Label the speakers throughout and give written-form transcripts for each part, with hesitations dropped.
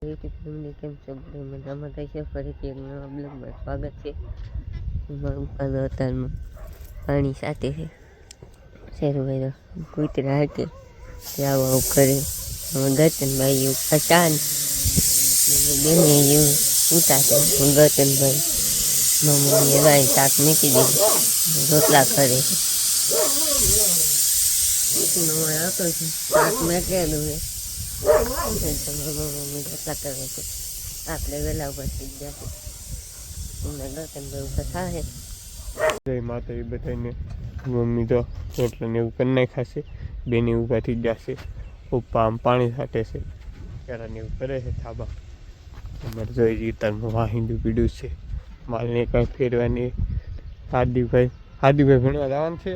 Speaker 1: YouTube family કેમ છો? મજામાં થાય છે. ફરીથી એક નવા બ્લોગમાં સ્વાગત છે. મારા પપ્પાનો અત્યારમાં પાણી સાથે છે. શેરભાઈ કૂતરા કે તે આવું કરે ગતનભાઈ પચાન બેને એવું ઉતારશે ગતનભાઈ મમ્મી ગાય શાક મૂકી દીધી રોટલા કરે છે. શાક મેકેલું છે. મમ્મી રોટલા કરે છે. આપણે વેલા ઉપર થઈ ગયા ગતનભાઈ ઉપર થાય.
Speaker 2: જય માતાજી બધાને. મમ્મી તો રોટલાને એવું કરી નાખ્યા છે. બેને ઊભાથી જ જશે. પપ્પા આમ પાણી છાંટે છે. ક્યારાને એવું કરે છે થાબા. અમારે જોઈ રીતરમાં વાહિંદુ પીડ્યું છે. માલને કાંઈ ફેરવાની. હાર્દિકભાઈ ભણવા જવાનું છે.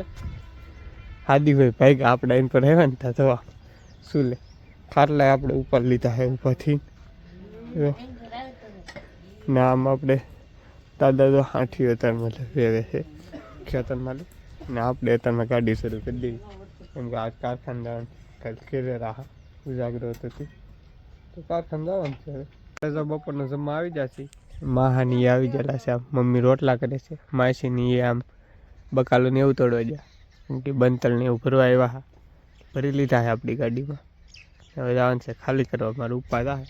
Speaker 2: હાર્દિકભાઈ ભાઈ આપણે એમ પર આવ્યા ને ત્યાં જવા શું લે ખાટલા આપણે ઉપર લીધા છે ઉપરથી ને આમ આપણે દાદા તો હાથી અત્યારમાં વેવે છે ખેતરમાં ને આપણે અત્યારમાં ગાડી શરૂ કરી દીધી કેમ કે આ કારખાના કાલ ઘેરે રાહા ઉજાગરો હતી તો કારખાને જવાનું છે. હવે બપોરનો જમવા આવી જશે. માહાની આવી ગયેલા છે. આમ મમ્મી રોટલા કરે છે. માસીની એ આમ બકાલું ને એવું તોડવા જાય કેમ કે બંતલ ને એવું ભરવા આવ્યા હા ભરી લીધા છે આપણી ગાડીમાં. હવે જવાનું છે ખાલી કરવા. મારું ઉપા થાય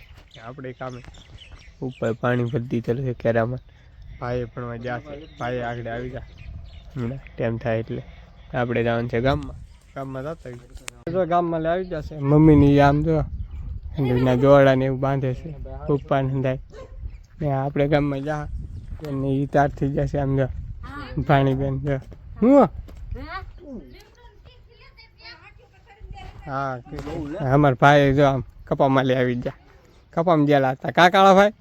Speaker 2: આપણે કામે ઉપર પાણી ભરી દીધેલું છે કેરામાં. ભાઈએ ભણવા જશે. ભાઈ આગળ આવી જાય ટાઈમ થાય એટલે આપણે જવાનું છે ગામમાં જતા ગામમાં આવી જશે. મમ્મીની આમ જો ના દોરડા ને એવું બાંધે છે પપ્પાને થાય ને આપણે ગામમાં જા એને એ તાર થઈ જશે. આમ જો પાણી બેન જો હું હા અમારા ભાઈ જો આમ કપામાં લઈ આવી ગયા. કપામાં ગયેલા હતા કા કાળા ભાઈ?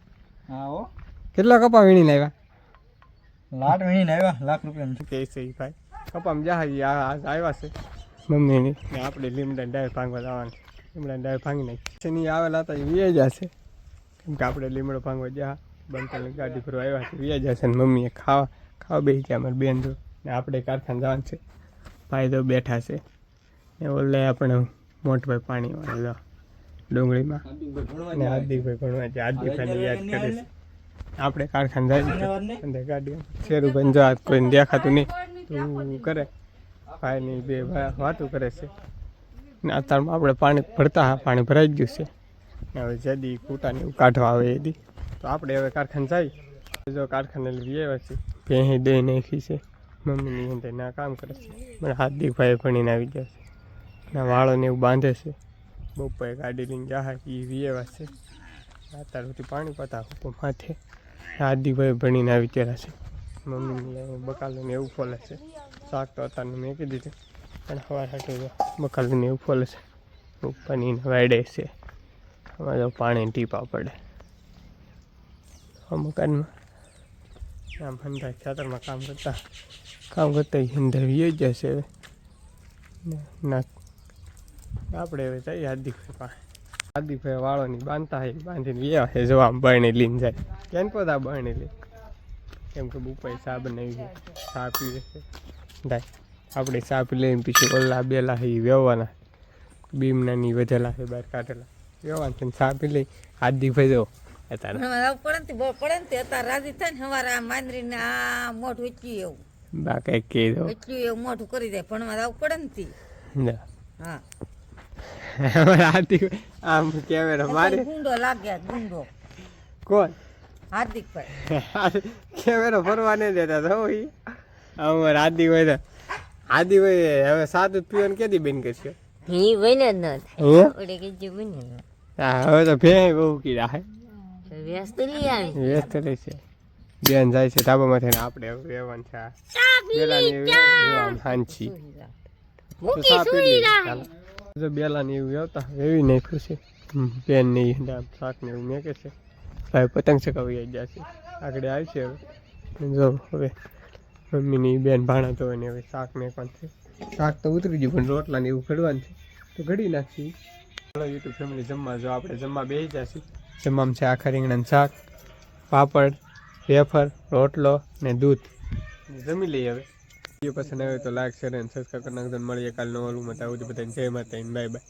Speaker 3: હા હો
Speaker 2: કેટલા કપા વીણીને આવ્યા?
Speaker 3: લાટ વીણીને આવ્યા ₹1,00,000
Speaker 2: કે છે ભાઈ કપામાં જા આવ્યા છે મમ્મીની ને આપણે લીમડા ડાયર ભાંગવા જવાનું. લીમડા ડાયર ભાંગી નાખી એની આવેલા હતા એ વ્યાજ જશે કેમ કે આપણે લીમડો ભાંગવા જા બંતલની ગાડી ફરવા આવ્યા છે વ્યાજ જશે ને મમ્મીએ ખાવા બેસી ગયા અમારે બેન જો ને આપણે કારખાને જવાનું છે. ભાઈ તો બેઠા છે ને ઓલે આપણે મોટભાઈ પાણી વાળા ડુંગળીમાં ને હાર્દિકભાઈ ભણવા છે. હાર્દિકભાઈને યાદ કરે છે. આપણે કારખાને જાય ગાડી શેરુભાઈ જો કોઈને દેખાતું નહીં તું કરે ભાઈની બે વાતું કરે છે ને અત્યારમાં આપણે પાણી ભરતા હા પાણી ભરાઈ ગયું છે ને હવે જેદી કૂટાને એવું કાઢવા આવે એદી તો આપણે હવે કારખાને જાય. જો કારખાને લઈ આવ્યા છે ભેંસી દઈ નાખી છે. મમ્મીની અંદર ના કામ કરે છે. મારા હાર્દિકભાઈ ભણીને આવી ગયા છે ને વાળોને એવું બાંધે છે. બપોરે ગાડી લઈને જાય એ વિયેવા છે. અત્યાર સુધી પાણી પતા માથે હાર્દિકભાઈ ભણીને આવી ગયા છે. મમ્મીની બકાલુને એવું ફોલે છે. શાક તો અત્યારનું મેકી દીધું પણ હવા હાટું બકાલુને એવું ફોલે છે. ઉપરની વાડે છે. આમાં જો પાણી ટીપા પડે મકાનમાં આમ હંધાય ખેતરમાં કામ કરતા અંદર વી જશે. હવે ના આપણે હવે જઈએ હાર્દિકભાઈ પાસે. હાર્દિકભાઈ વાળોની બાંધતા હોય બાંધીને વ્યા છે જો આમ બરણી લઈને જાય કેમ પોતા બરણી લે કેમ કે બુપાઈ ચા બનાવી છે ચા પીવે છે થાય આપણે ચા પી લઈને પછી ઓલા બેલા છે એ વ્યવવાના બીમનાની વધેલા છે બહાર કાઢેલા વ્યવહાન છે ચા પી લઈ હાર્દિકભાઈ જો બાકી કે એવું
Speaker 1: મોટું કરી દે ભણવા જવું પડે ને હા
Speaker 2: હાર્દિક આમ કેમેરા મારે
Speaker 1: ગુંડો લાગ્યા ગુંડો
Speaker 2: કોણ
Speaker 1: હાર્દિકભાઈ
Speaker 2: કેમેરો ફરવા નહીં દેતા તો અમારે હાર્દિકભાઈ હવે સાદું પીવાનું કેદી બેન કરશે
Speaker 1: ઈ બને જ ન થાય ઓડે કે જે બને
Speaker 2: હા હવે તો ભે બહુ કીધા હે
Speaker 1: વ્યસ્ત લઈ આવી
Speaker 2: વ્યસ્ત રહે છે. બેન જાય છે ધાબામાંથી ને આપણે રહેવાનું છે. હાંચી બેલાની એવું આવતા એવી નાખ્યું છે. બેન નહીં શાક ને એવું મેકે છે. ભાઈ પતંગ ચકાવી જશે આગળ આવી છે. હવે જો હવે મમ્મીની બેન ભાણા તો ને હવે શાક મેકવાનું છે. શાક તો ઉતરી ગયું પણ રોટલા ને એવું ઘડવાનું છે તો ઘડી નાખી. ચાલો યુટ્યુબ ફેમિલી જમવા જો આપણે જમવા બેસી જશે. જમવામાં છે આખા રીંગણાનું શાક પાપડ વેફર રોટલો ને દૂધ જમી લઈએ. હવે વિડીયો પસંદ આવે તો લાઈક શેર અને સબસ્ક્રાઈબ કરી નાખજો. મળીએ કાલ નવા ઓલું મતા આવું બધાને જય માતા બાય બાય.